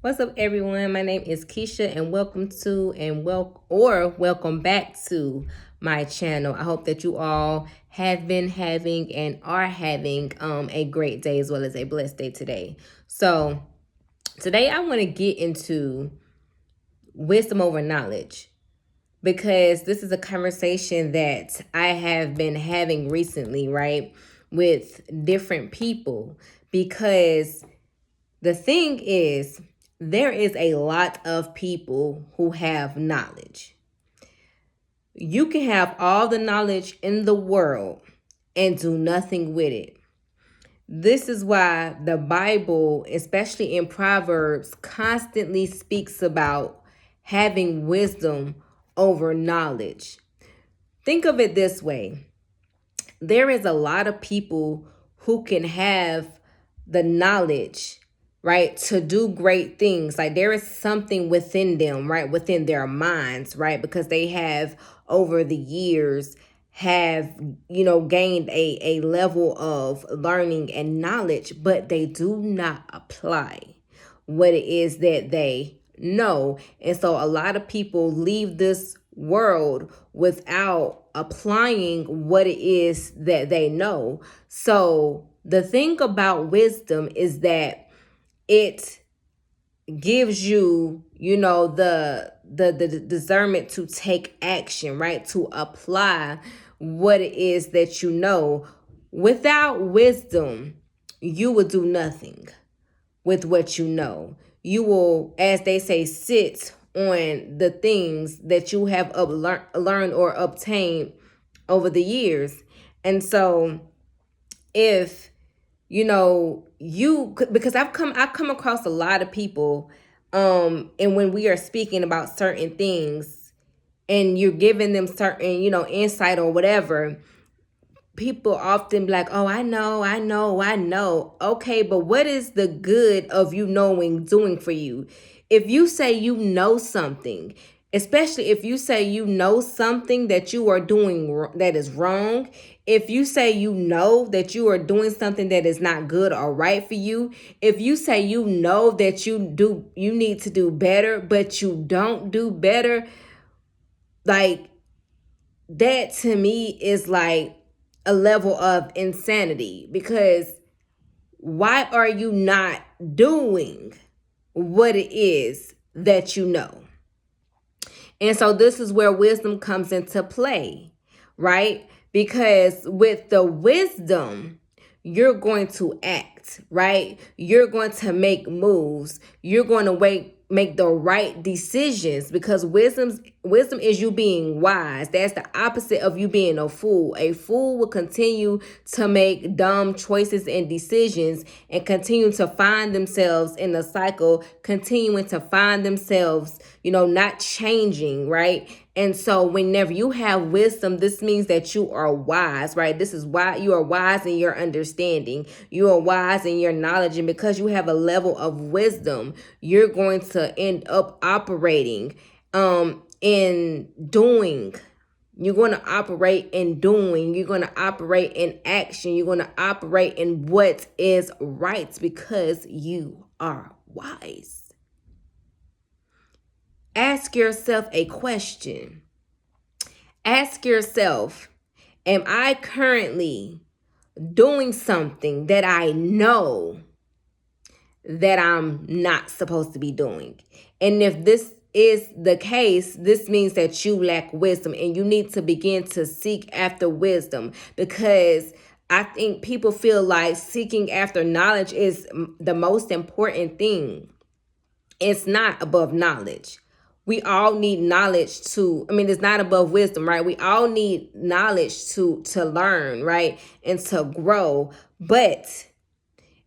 What's up, everyone? My name is Keisha, and welcome to welcome back to my channel. I hope that you all have been having and are having a great day as well as a blessed day today. So today I want to get into wisdom over knowledge, because this is a conversation that I have been having recently, right, with different people. Because the thing is, there is a lot of people who have knowledge. You can have all the knowledge in the world and do nothing with it. This is why the Bible, especially in Proverbs, constantly speaks about having wisdom over knowledge. Think of it this way. There is a lot of people who can have the knowledge, right, to do great things. Like there is something within them, right, within their minds, right, because they have over the years have gained a level of learning and knowledge, but they do not apply what it is that they know. And so a lot of people leave this world without applying what it is that they know. So the thing about wisdom is that it gives you, the discernment to take action, right? To apply what it is that you know. Without wisdom, you will do nothing with what you know. You will, as they say, sit on the things that you have learned or obtained over the years. And so if because I've come across a lot of people, and when we are speaking about certain things and you're giving them certain insight or whatever, people often be like, oh, I know. Okay, but what is the good of you knowing doing for you? If you say you know something, especially if you say you know something that you are doing that is wrong, if you say you know that you are doing something that is not good or right for you, if you say you know that you need to do better, but you don't do better, like that to me is like a level of insanity. Because why are you not doing what it is that you know? And so this is where wisdom comes into play, right? Because with the wisdom, you're going to act, right? You're going to make moves. You're going to make the right decisions, because wisdom is you being wise. That's the opposite of you being a fool. A fool will continue to make dumb choices and decisions and continue to find themselves in a cycle, continuing to find themselves, not changing, right? And so whenever you have wisdom, this means that you are wise, right? This is why you are wise in your understanding. You are wise in your knowledge. And because you have a level of wisdom, you're going to end up operating in doing. You're going to operate in doing. You're going to operate in action. You're going to operate in what is right, because you are wise. Ask yourself a question. Ask yourself, am I currently doing something that I know that I'm not supposed to be doing? And if this is the case, this means that you lack wisdom, and you need to begin to seek after wisdom, because I think people feel like seeking after knowledge is the most important thing. It's not above knowledge. We all need knowledge it's not above wisdom, right? We all need knowledge to learn, right? And to grow. But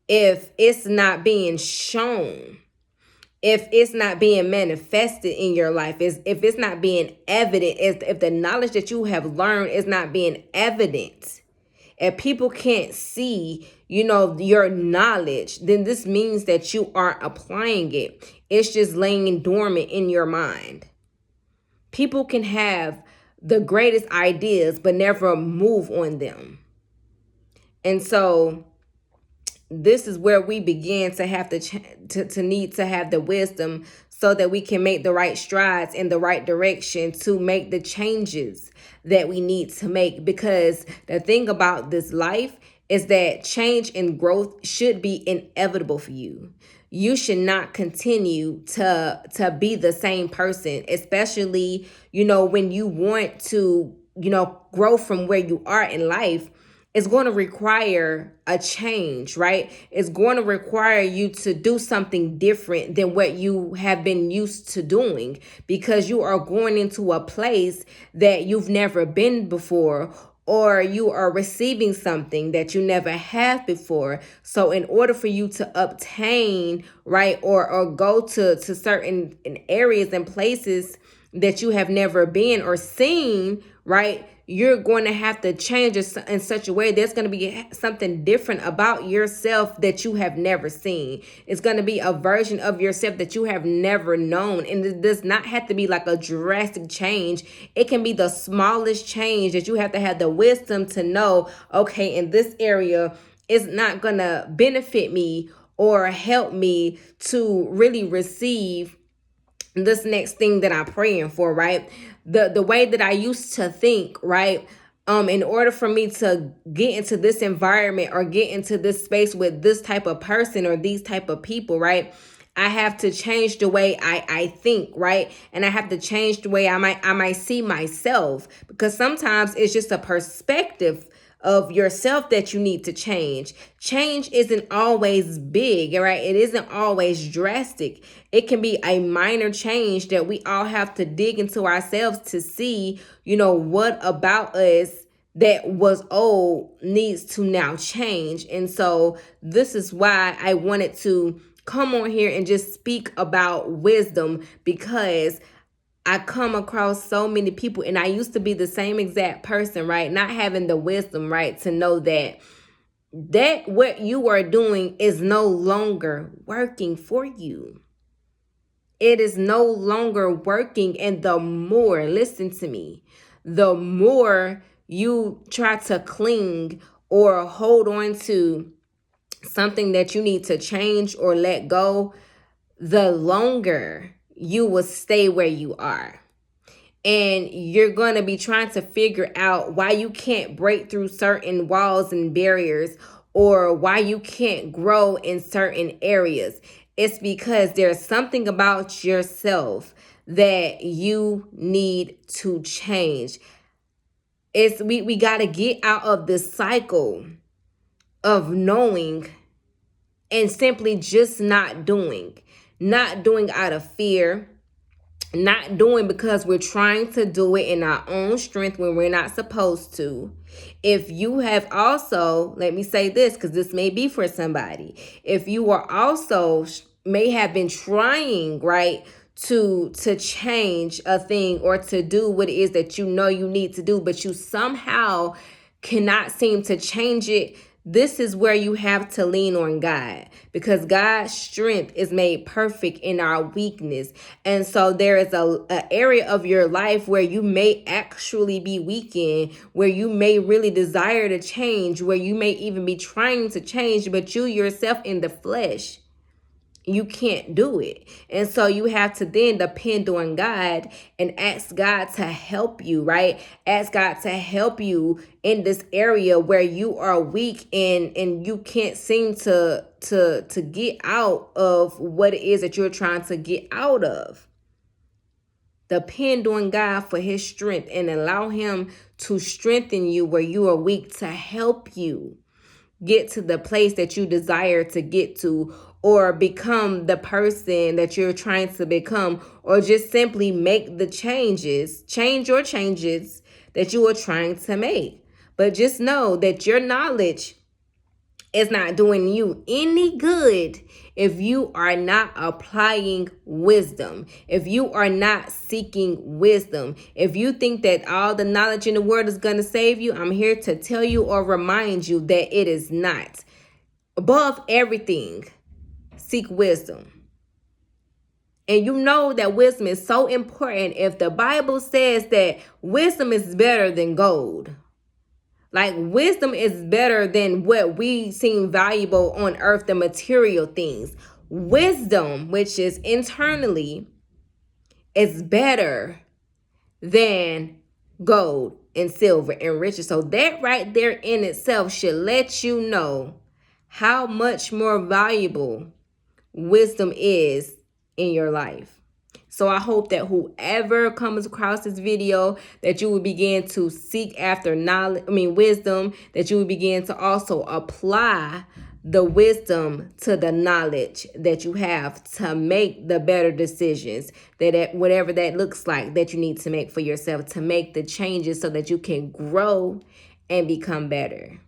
if it's not being shown, if it's not being manifested in your life, if it's not being evident, if the knowledge that you have learned is not being evident, if people can't see, your knowledge, then this means that you aren't applying it. It's just laying dormant in your mind. People can have the greatest ideas, but never move on them. And so this is where we begin to have to need to have the wisdom so that we can make the right strides in the right direction to make the changes that we need to make. Because the thing about this life is that change and growth should be inevitable for you. You should not continue to be the same person, especially, when you want to, grow from where you are in life. It's going to require a change, right? It's going to require you to do something different than what you have been used to doing, because you are going into a place that you've never been before, or you are receiving something that you never have before. So in order for you to obtain, right, or go to certain areas and places that you have never been or seen, right, you're going to have to change in such a way. There's going to be something different about yourself that you have never seen. It's going to be a version of yourself that you have never known. And it does not have to be like a drastic change. It can be the smallest change that you have to have the wisdom to know, okay, in this area, it's not going to benefit me or help me to really receive this next thing that I'm praying for, right? The way that I used to think, right? In order for me to get into this environment or get into this space with this type of person or these type of people, right? I have to change the way I think, right? And I have to change the way I might see myself, because sometimes it's just a perspective of yourself that you need to change. Change isn't always big, right? It isn't always drastic. It can be a minor change that we all have to dig into ourselves to see, what about us that was old needs to now change. And so this is why I wanted to come on here and just speak about wisdom, because I come across so many people, and I used to be the same exact person, right? Not having the wisdom, right, to know that what you are doing is no longer working for you. It is no longer working. And the more, listen to me, the more you try to cling or hold on to something that you need to change or let go, the longer you will stay where you are. And you're going to be trying to figure out why you can't break through certain walls and barriers, or why you can't grow in certain areas. It's because there's something about yourself that you need to change. We got to get out of this cycle of knowing and simply just not doing out of fear, not doing because we're trying to do it in our own strength when we're not supposed to. If you have also, let me say this, because this may be for somebody. If you are also may have been trying, right, to change a thing or to do what it is that you need to do, but you somehow cannot seem to change it, this is where you have to lean on God, because God's strength is made perfect in our weakness. And so there is a area of your life where you may actually be weak in, where you may really desire to change, where you may even be trying to change, but you yourself in the flesh, you can't do it. And so you have to then depend on God and ask God to help you, right? Ask God to help you in this area where you are weak and you can't seem to get out of what it is that you're trying to get out of. Depend on God for his strength and allow him to strengthen you where you are weak, to help you get to the place that you desire to get to, or become the person that you're trying to become, or just simply make the changes that you are trying to make. But just know that your knowledge is not doing you any good if you are not applying wisdom, if you are not seeking wisdom. If you think that all the knowledge in the world is going to save you, I'm here to tell you or remind you that it is not. Above everything, seek wisdom. And you know that wisdom is so important. If the Bible says that wisdom is better than gold, Like, wisdom is better than what we seem valuable on earth, the material things. Wisdom, which is internally, is better than gold and silver and riches. So that right there in itself should let you know how much more valuable wisdom is in your life. So I hope that whoever comes across this video, that you will begin to seek after wisdom, that you will begin to also apply the wisdom to the knowledge that you have to make the better decisions, that whatever that looks like that you need to make for yourself, to make the changes so that you can grow and become better.